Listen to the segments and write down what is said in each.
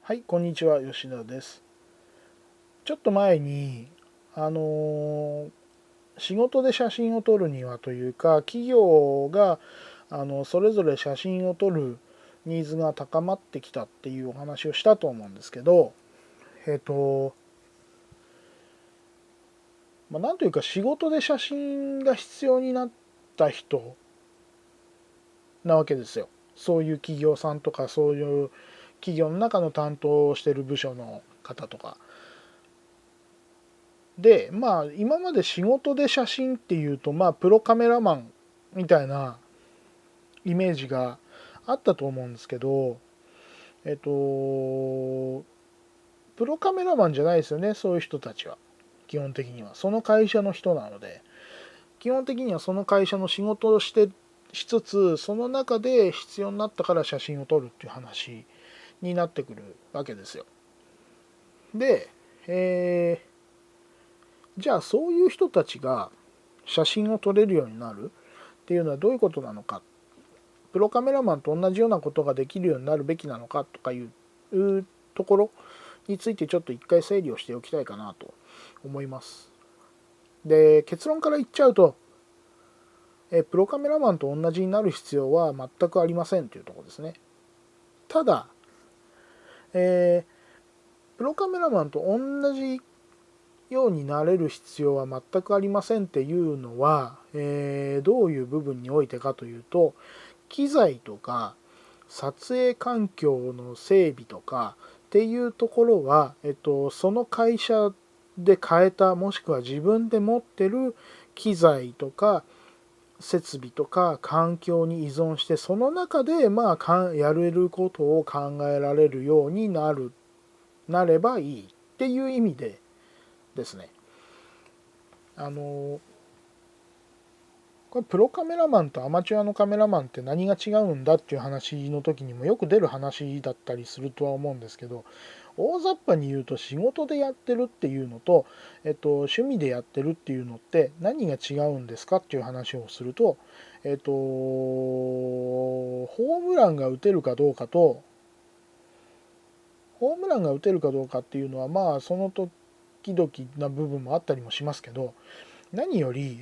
はい、こんにちは、吉田です。ちょっと前に、仕事で写真を撮るにはというか、企業がそれぞれ写真を撮るニーズが高まってきたっていうお話をしたと思うんですけど、えっと、なんというか仕事で写真が必要になった人なわけですよ。そういう企業さんとか、そういう企業の中の担当してる部署の方とか。で今まで仕事で写真っていうとプロカメラマンみたいなイメージがあったと思うんですけどプロカメラマンじゃないですよね、そういう人たちは。基本的にはその会社の人なので、基本的にはその会社の仕事をしつつ、その中で必要になったから写真を撮るっていう話になってくるわけですよ。で、じゃあそういう人たちが写真を撮れるようになるっていうのはどういうことなのか、プロカメラマンと同じようなことができるようになるべきなのかとかいうところについてちょっと一回整理をしておきたいかなと思います。で、結論から言っちゃうと、プロカメラマンと同じになる必要は全くありませんというところですね。ただ、えプロカメラマンと同じようになれる必要は全くありませんっていうのは、どういう部分においてかというと、機材とか撮影環境の整備とかっていうところは、その会社で変えた、もしくは自分で持ってる機材とか設備とか環境に依存して、その中でやれることを考えられるようになればいいっていう意味でですね。あのこれプロカメラマンとアマチュアのカメラマンって何が違うんだっていう話の時にもよく出る話だったりするとは思うんですけど、大雑把に言うと仕事でやってるっていうのと、趣味でやってるっていうのって何が違うんですかっていう話をすると、ホームランが打てるかどうかと、ホームランが打てるかどうかっていうのはその時々な部分もあったりもしますけど、何より、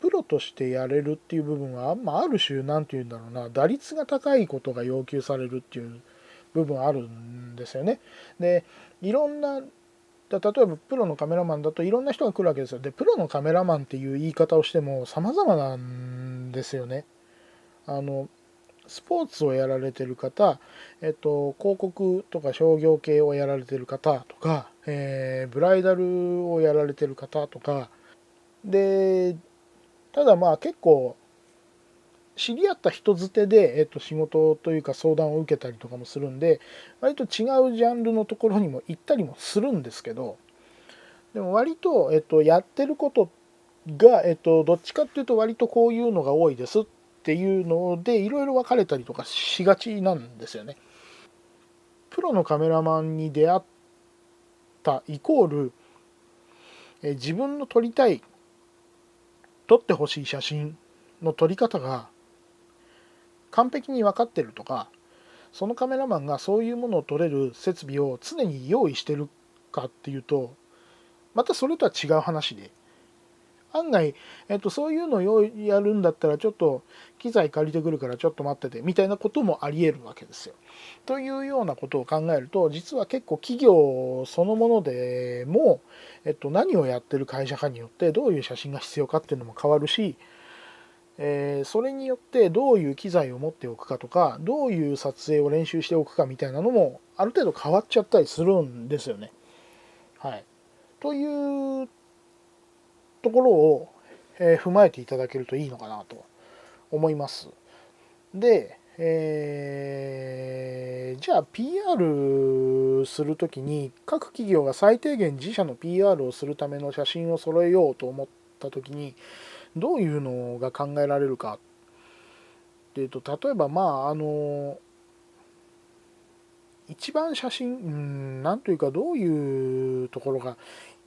プロとしてやれるっていう部分は、ある種、なんて言うんだろうな、打率が高いことが要求されるっていう部分あるんですよね。で、いろんな、例えばプロのカメラマンだといろんな人が来るわけですよ。で、プロのカメラマンっていう言い方をしても様々なんですよね。あの、スポーツをやられてる方、広告とか商業系をやられてる方とか、ブライダルをやられてる方とか、で、ただ結構知り合った人づてで、仕事というか相談を受けたりとかもするんで、割と違うジャンルのところにも行ったりもするんですけど、でも割と、やってることが、どっちかっていうと割とこういうのが多いですっていうのでいろいろ分かれたりとかしがちなんですよね。プロのカメラマンに出会ったイコール、自分の撮りたい、撮ってほしい写真の撮り方が完璧に分かってるとか、そのカメラマンがそういうものを撮れる設備を常に用意してるかっていうと、またそれとは違う話で、案外、そういうのをやるんだったらちょっと機材借りてくるからちょっと待っててみたいなこともあり得るわけですよ。というようなことを考えると、実は結構企業そのものでも、何をやってる会社かによってどういう写真が必要かっていうのも変わるし、それによってどういう機材を持っておくかとか、どういう撮影を練習しておくかみたいなのもある程度変わっちゃったりするんですよね。はい。というところを、踏まえていただけるといいのかなと思います。で、じゃあ PR するときに各企業が最低限自社の PR をするための写真を揃えようと思ったときにどういうのが考えられるかっていうと、例えば一番写真、なんというかどういうところが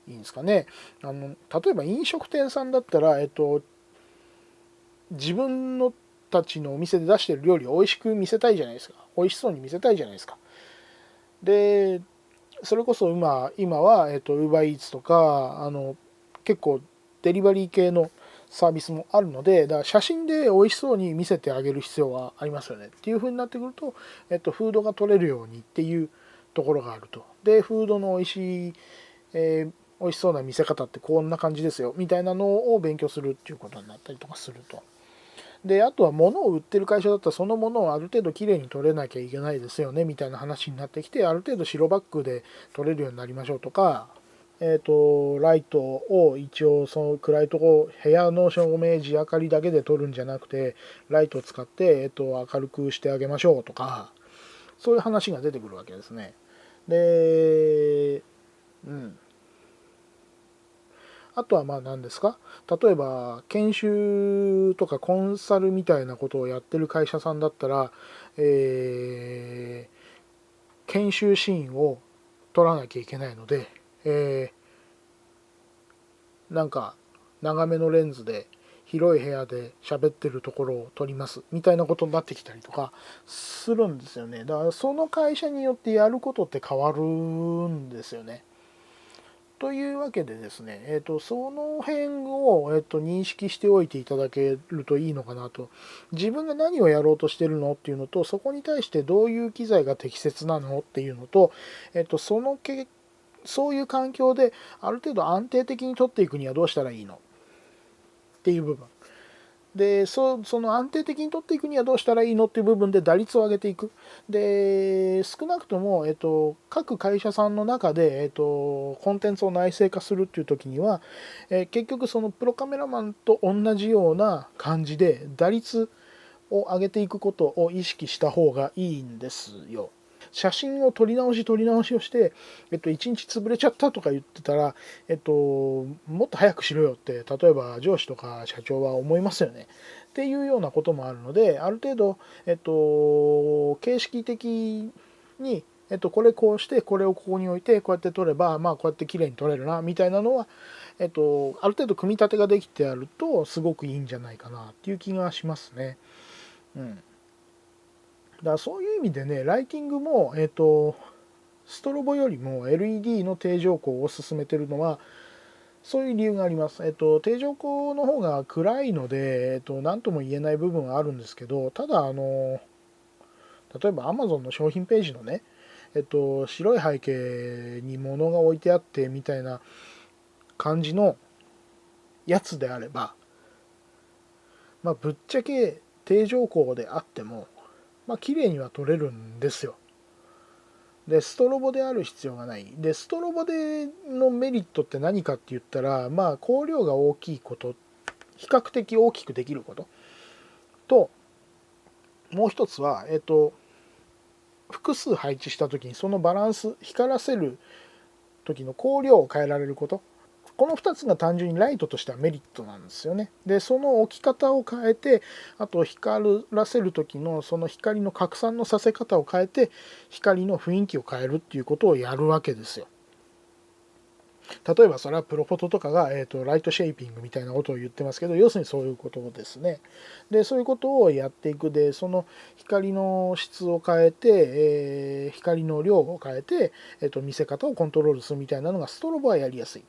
いいんですかね。例えば飲食店さんだったら、自分のたちのお店で出してる料理を美味しく見せたいじゃないですか。美味しそうに見せたいじゃないですか。でそれこそ今はUberEats とか結構デリバリー系のサービスもあるので、だから写真で美味しそうに見せてあげる必要はありますよねっていう風になってくると、フードが取れるようにっていうところがあると。でフードの美味しい、美味しそうな見せ方ってこんな感じですよみたいなのを勉強するっていうことになったりとかすると。であとは物を売ってる会社だったらその物をある程度きれいに取れなきゃいけないですよねみたいな話になってきて、ある程度白バッグで取れるようになりましょうとか、ライトを一応その暗いとこ部屋の照明地明かりだけで撮るんじゃなくてライトを使って、明るくしてあげましょうとか、そういう話が出てくるわけですね。で、うん、あとはまあ何ですか、例えば研修とかコンサルみたいなことをやってる会社さんだったら、研修シーンを撮らなきゃいけないので、なんか長めのレンズで広い部屋で喋ってるところを撮りますみたいなことになってきたりとかするんですよね。だからその会社によってやることって変わるんですよね。というわけでですね、その辺を、認識しておいていただけるといいのかなと。自分が何をやろうとしてるのっていうのと、そこに対してどういう機材が適切なのっていうのと、そういう環境である程度安定的に取っていくにはどうしたらいいのっていう部分。でその安定的に取っていくにはどうしたらいいのっていう部分で打率を上げていく。で少なくとも、各会社さんの中で、コンテンツを内製化するっていう時には、結局そのプロカメラマンと同じような感じで打率を上げていくことを意識した方がいいんですよ。写真を撮り直しをして、1日潰れちゃったとか言ってたら、もっと早くしろよって、例えば上司とか社長は思いますよね。っていうようなこともあるので、ある程度、形式的に、これこうして、これをここに置いて、こうやって撮れば、まあ、こうやって綺麗に撮れるな、みたいなのは、ある程度組み立てができてあると、すごくいいんじゃないかなっていう気がしますね。うん。だからそういう意味でね、ライティングも、ストロボよりも LED の定常光を勧めてるのは、そういう理由があります。定常光の方が暗いので、何とも言えない部分はあるんですけど、ただ、例えば Amazon の商品ページのね、白い背景に物が置いてあってみたいな感じのやつであれば、まあ、ぶっちゃけ定常光であっても、まあ、綺麗には撮れるんですよ。でストロボである必要がない。でストロボでのメリットって何かって言ったら、まあ光量が大きいこと、比較的大きくできることと、もう一つは複数配置した時にそのバランス、光らせる時の光量を変えられること、この2つが単純にライトとしてはメリットなんですよね。でその置き方を変えて、あと光らせる時のその光の拡散のさせ方を変えて光の雰囲気を変えるっていうことをやるわけですよ。例えばそれはプロフォトとかが、ライトシェイピングみたいなことを言ってますけど、要するにそういうことですね。でそういうことをやっていく。でその光の質を変えて、光の量を変えて、見せ方をコントロールするみたいなのがストロボはやりやすい。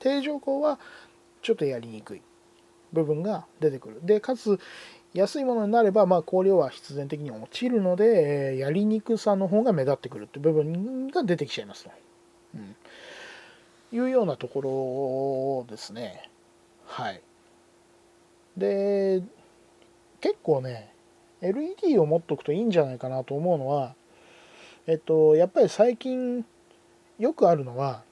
定常光はちょっとやりにくい部分が出てくる。でかつ安いものになれば、まあ、光量は必然的に落ちるので、やりにくさの方が目立ってくるっていう部分が出てきちゃいますと、いうようなところですね。はい。で結構ね LED を持っとくといいんじゃないかなと思うのは、やっぱり最近よくあるのは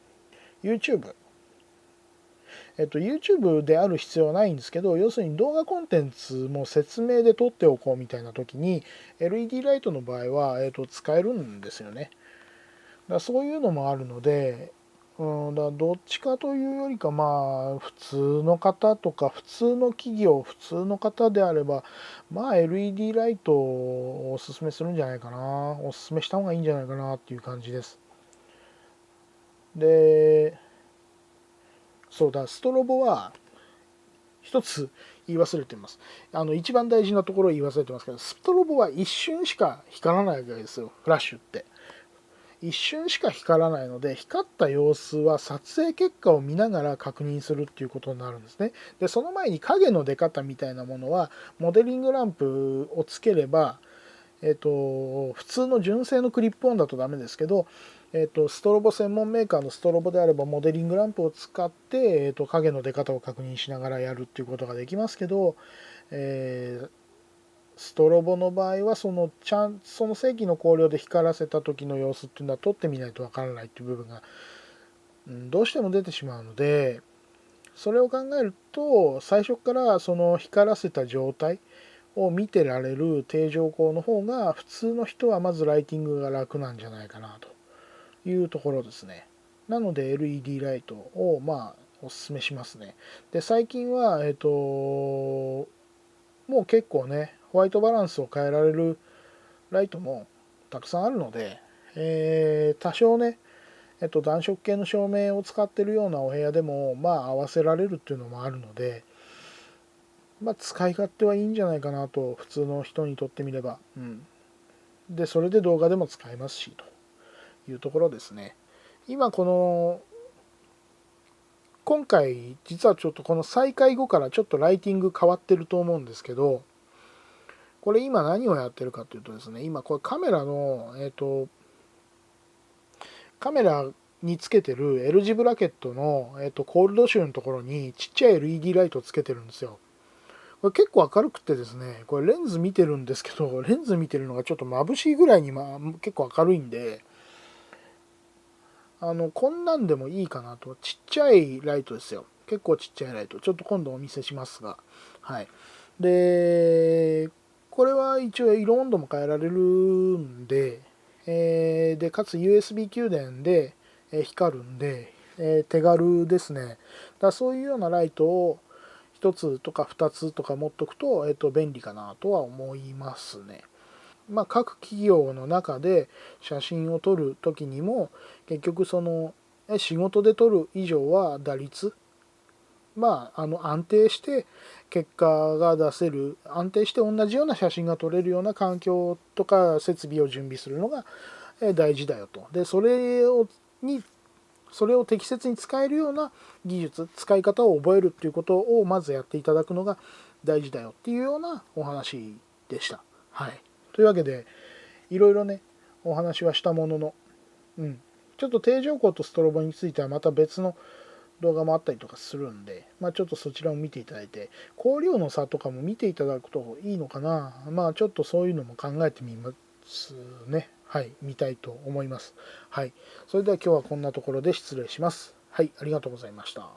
YouTube。YouTube である必要はないんですけど、要するに動画コンテンツも説明で撮っておこうみたいな時に LED ライトの場合は、使えるんですよね。だそういうのもあるので、だどっちかというよりか、まあ普通の方とか普通の企業、普通の方であれば、まあ LED ライトをおすすめするんじゃないかな、おすすめした方がいいんじゃないかなっていう感じです。でそうだ、ストロボは一つ言い忘れてます。一番大事なところを言い忘れてますけど、ストロボは一瞬しか光らないわけですよ、フラッシュって。一瞬しか光らないので、光った様子は撮影結果を見ながら確認するっていうことになるんですね。でその前に影の出方みたいなものはモデリングランプをつければ、普通の純正のクリップオンだとダメですけど、ストロボ専門メーカーのストロボであればモデリングランプを使って、影の出方を確認しながらやるっていうことができますけど、ストロボの場合はその正規の光量で光らせた時の様子っていうのは撮ってみないとわからないっていう部分が、どうしても出てしまうので、それを考えると最初からその光らせた状態を見てられる定常光の方が普通の人はまずライティングが楽なんじゃないかなというところですね。なので LED ライトをおすすめしますね。で最近はもう結構ねホワイトバランスを変えられるライトもたくさんあるので、多少ね、暖色系の照明を使ってるようなお部屋でも合わせられるっていうのもあるので、使い勝手はいいんじゃないかなと、普通の人にとってみれば、でそれで動画でも使えますしというところですね。今今回実はちょっとこの再開後からちょっとライティング変わってると思うんですけど、これ今何をやってるかというとですね、今これカメラのカメラにつけてる L 字ブラケットの、コールドシューのところにちっちゃい LED ライトをつけてるんですよ。これ結構明るくてですね、これレンズ見てるんですけど、レンズ見てるのがちょっと眩しいぐらいに、結構明るいんで、こんなんでもいいかなと。ちっちゃいライトですよ。結構ちっちゃいライト。ちょっと今度お見せしますが。はい。で、これは一応色温度も変えられるんで、で、かつ USB 給電で光るんで、手軽ですね。だそういうようなライトを1つとか2つとか持っとくと、便利かなとは思いますね。各企業の中で写真を撮る時にも結局その仕事で撮る以上は打率、安定して結果が出せる、安定して同じような写真が撮れるような環境とか設備を準備するのが大事だよと。でそれを適切に使えるような技術、使い方を覚えるっていうことをまずやっていただくのが大事だよっていうようなお話でした。はい。というわけで、いろいろね、お話はしたものの、ちょっと定常光とストロボについてはまた別の動画もあったりとかするんで、ちょっとそちらを見ていただいて、光量の差とかも見ていただくといいのかな。ちょっとそういうのも考えてみますね。はい、見たいと思います。はい。それでは今日はこんなところで失礼します。はい、ありがとうございました。